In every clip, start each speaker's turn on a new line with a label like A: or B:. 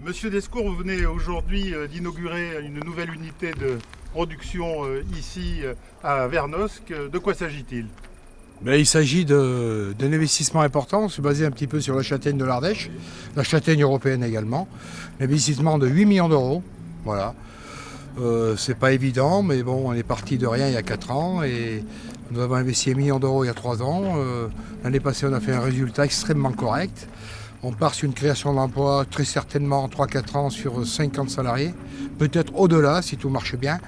A: Monsieur Descours, vous venez aujourd'hui d'inaugurer une nouvelle unité de production ici à Vernosque. De quoi s'agit-il?
B: Mais il s'agit d'un investissement important, c'est basé un petit peu sur la châtaigne de l'Ardèche, la châtaigne européenne également. L'investissement de 8 millions d'euros. Voilà. C'est pas évident, mais bon, on est parti de rien il y a 4 ans et nous avons investi 1 million d'euros il y a 3 ans. L'année passée, on a fait un résultat extrêmement correct. On part sur une création d'emploi très certainement en 3-4 ans sur 50 salariés, peut-être au-delà si tout marche bien.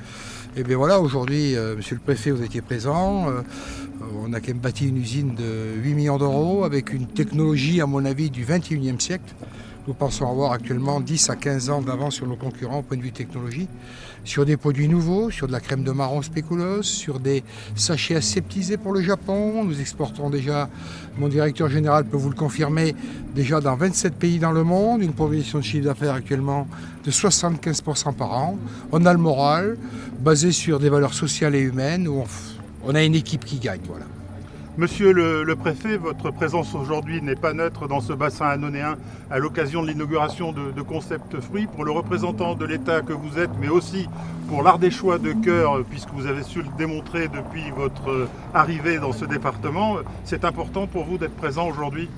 B: Et bien voilà, aujourd'hui, monsieur le préfet, vous étiez présent. On a quand même bâti une usine de 8 millions d'euros avec une technologie, à mon avis, du 21e siècle. Nous pensons avoir actuellement 10 à 15 ans d'avance sur nos concurrents au point de vue technologie, sur des produits nouveaux, sur de la crème de marron spéculoos, sur des sachets aseptisés pour le Japon. Nous exportons déjà, mon directeur général peut vous le confirmer, déjà dans 27 pays dans le monde, une progression de chiffre d'affaires actuellement de 75% par an. On a le moral, basé sur des valeurs sociales et humaines, où on a une équipe qui gagne. Voilà.
A: Monsieur le préfet, votre présence aujourd'hui n'est pas neutre dans ce bassin annonéen à l'occasion de l'inauguration de Concept Fruits. Pour le représentant de l'État que vous êtes, mais aussi pour l'Ardéchois de cœur, puisque vous avez su le démontrer depuis votre arrivée dans ce département, c'est important pour vous d'être présent aujourd'hui?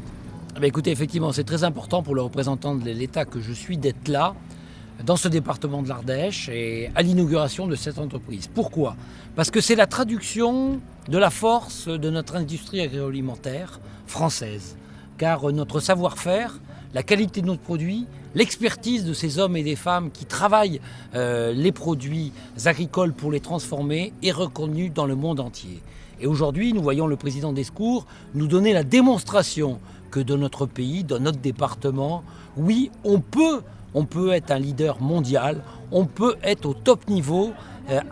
C: Écoutez, effectivement, c'est très important pour le représentant de l'État que je suis d'être là, dans ce département de l'Ardèche et à l'inauguration de cette entreprise. Pourquoi? Parce que c'est la traduction de la force de notre industrie agroalimentaire française. Car notre savoir-faire, la qualité de notre produit, l'expertise de ces hommes et des femmes qui travaillent les produits agricoles pour les transformer est reconnue dans le monde entier. Et aujourd'hui, nous voyons le président Descours nous donner la démonstration que dans notre pays, dans notre département, oui, on peut être un leader mondial, on peut être au top niveau,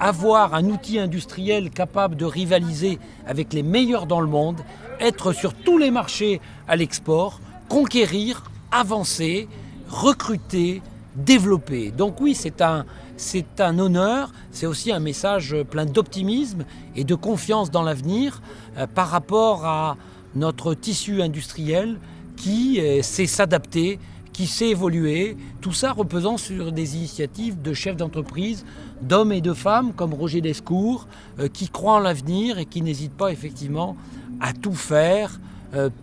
C: avoir un outil industriel capable de rivaliser avec les meilleurs dans le monde, être sur tous les marchés à l'export, conquérir, avancer, recruter, développer. Donc oui, c'est un honneur, c'est aussi un message plein d'optimisme et de confiance dans l'avenir par rapport à notre tissu industriel qui sait s'adapter, qui sait évoluer, tout ça reposant sur des initiatives de chefs d'entreprise, d'hommes et de femmes comme Roger Descours, qui croient en l'avenir et qui n'hésitent pas effectivement à tout faire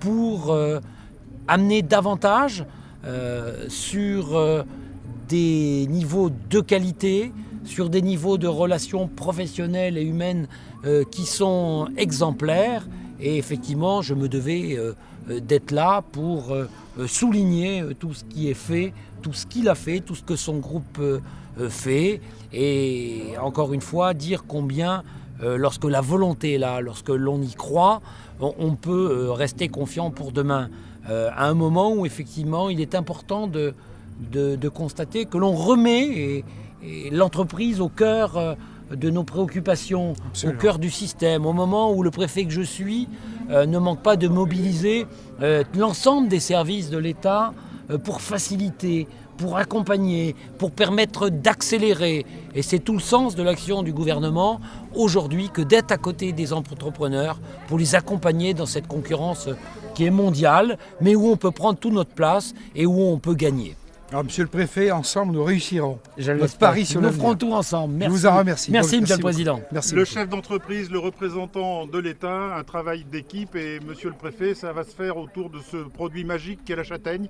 C: pour amener davantage sur des niveaux de qualité, sur des niveaux de relations professionnelles et humaines qui sont exemplaires. Et effectivement, je me devais d'être là pour souligner tout ce qui est fait, tout ce qu'il a fait, tout ce que son groupe fait. Et encore une fois, dire combien, lorsque la volonté est là, lorsque l'on y croit, on peut rester confiant pour demain. À un moment où effectivement, il est important de constater que l'on remet l'entreprise au cœur de nos préoccupations,
B: Absolument.
C: au cœur du système, au moment où le préfet que je suis ne manque pas de mobiliser l'ensemble des services de l'État pour faciliter, pour accompagner, pour permettre d'accélérer. Et c'est tout le sens de l'action du gouvernement aujourd'hui que d'être à côté des entrepreneurs pour les accompagner dans cette concurrence qui est mondiale, mais où on peut prendre toute notre place et où on peut gagner.
B: Alors, monsieur le préfet, ensemble, nous réussirons.
C: Je
B: Notre
C: l'espère.
B: pari sur
C: Nous
B: l'avenir.
C: ferons tout ensemble. Merci.
B: Je vous en remercie.
C: Merci, monsieur le
B: beaucoup.
C: président.
B: Merci
A: Le
B: beaucoup.
A: chef d'entreprise, le représentant de l'État, un travail d'équipe, et monsieur le préfet, ça va se faire autour de ce produit magique qu'est la châtaigne?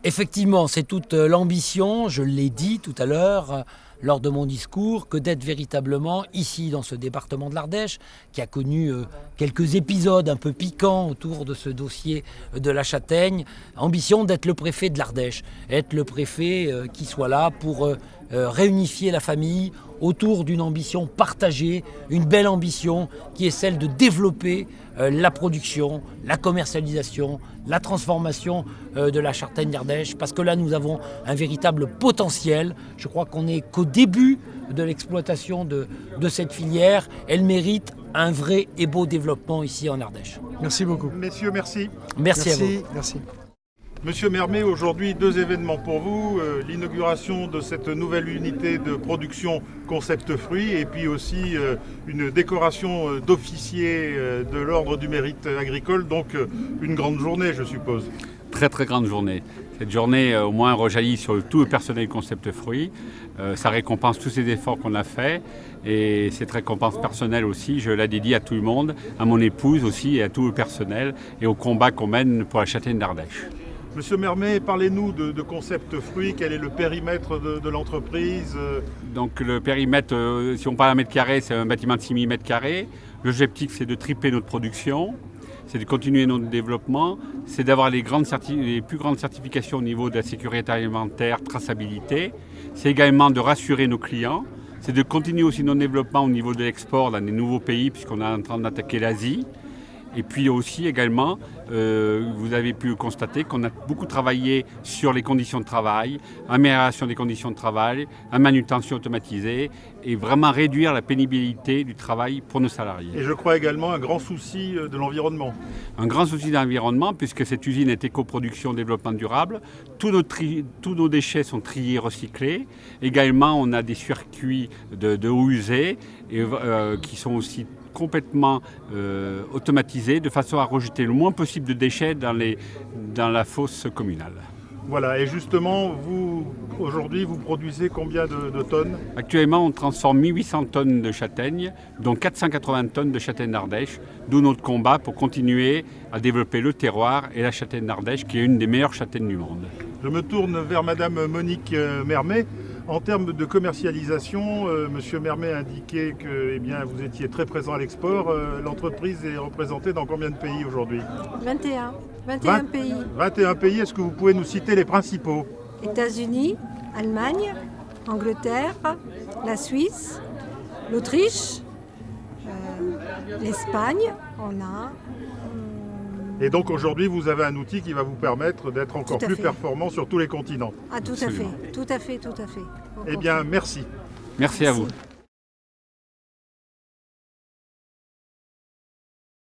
C: Effectivement, c'est toute l'ambition, je l'ai dit tout à l'heure lors de mon discours, que d'être véritablement ici dans ce département de l'Ardèche, qui a connu quelques épisodes un peu piquants autour de ce dossier de la châtaigne, ambition d'être le préfet de l'Ardèche, être le préfet qui soit là pour réunifier la famille autour d'une ambition partagée, une belle ambition qui est celle de développer la production, la commercialisation, la transformation de la châtaigne d'Ardèche, parce que là nous avons un véritable potentiel. Je crois qu'on n'est qu'au début de l'exploitation de cette filière. Elle mérite un vrai et beau développement ici en Ardèche.
B: Merci beaucoup.
A: Messieurs, merci.
C: Merci à vous.
B: Merci.
A: Monsieur Mermet, aujourd'hui 2 événements pour vous, l'inauguration de cette nouvelle unité de production Concept Fruits et puis aussi une décoration d'officier de l'Ordre du Mérite agricole, donc une grande journée je suppose.
D: Très très grande journée. Cette journée, au moins, rejaillit sur tout le personnel Concept Fruits. Ça récompense tous ces efforts qu'on a faits. Et cette récompense personnelle aussi, je la dédie à tout le monde, à mon épouse aussi et à tout le personnel et au combat qu'on mène pour la châtaigne d'Ardèche.
A: Monsieur Mermet, parlez-nous de Concept Fruits. Quel est le périmètre de l'entreprise?
D: Donc le périmètre, si on parle à mètre carré, c'est un bâtiment de 6000 mètres carrés. L'objectif, c'est de tripler notre production. C'est de continuer notre développement, c'est d'avoir les plus grandes certifications au niveau de la sécurité alimentaire, traçabilité. C'est également de rassurer nos clients. C'est de continuer aussi notre développement au niveau de l'export dans les nouveaux pays, puisqu'on est en train d'attaquer l'Asie. Et puis aussi également, vous avez pu constater qu'on a beaucoup travaillé sur les conditions de travail, amélioration des conditions de travail, la manutention automatisée et vraiment réduire la pénibilité du travail pour nos salariés.
A: Et je crois également un grand souci de l'environnement.
D: Un grand souci d'environnement puisque cette usine est éco-production développement durable. Tous nos déchets sont triés, recyclés. Également, on a des circuits de eau usée qui sont aussi complètement automatisé de façon à rejeter le moins possible de déchets dans la fosse communale.
A: Voilà, et justement, vous, aujourd'hui, vous produisez combien de tonnes?
D: Actuellement, on transforme 1800 tonnes de châtaignes, dont 480 tonnes de châtaignes d'Ardèche, d'où notre combat pour continuer à développer le terroir et la châtaigne d'Ardèche, qui est une des meilleures châtaignes du monde.
A: Je me tourne vers Madame Monique Mermet. En termes de commercialisation, Monsieur Mermet a indiqué que vous étiez très présent à l'export. L'entreprise est représentée dans combien de pays aujourd'hui?
E: 21 pays.
A: 21 pays. Est-ce que vous pouvez nous citer les principaux?
E: États-Unis, Allemagne, Angleterre, la Suisse, l'Autriche, l'Espagne, on a.
A: Et donc aujourd'hui, vous avez un outil qui va vous permettre d'être encore plus performant sur tous les continents.
E: Ah, tout à fait, tout à fait, tout à fait.
A: Eh bien, merci.
D: Merci à vous.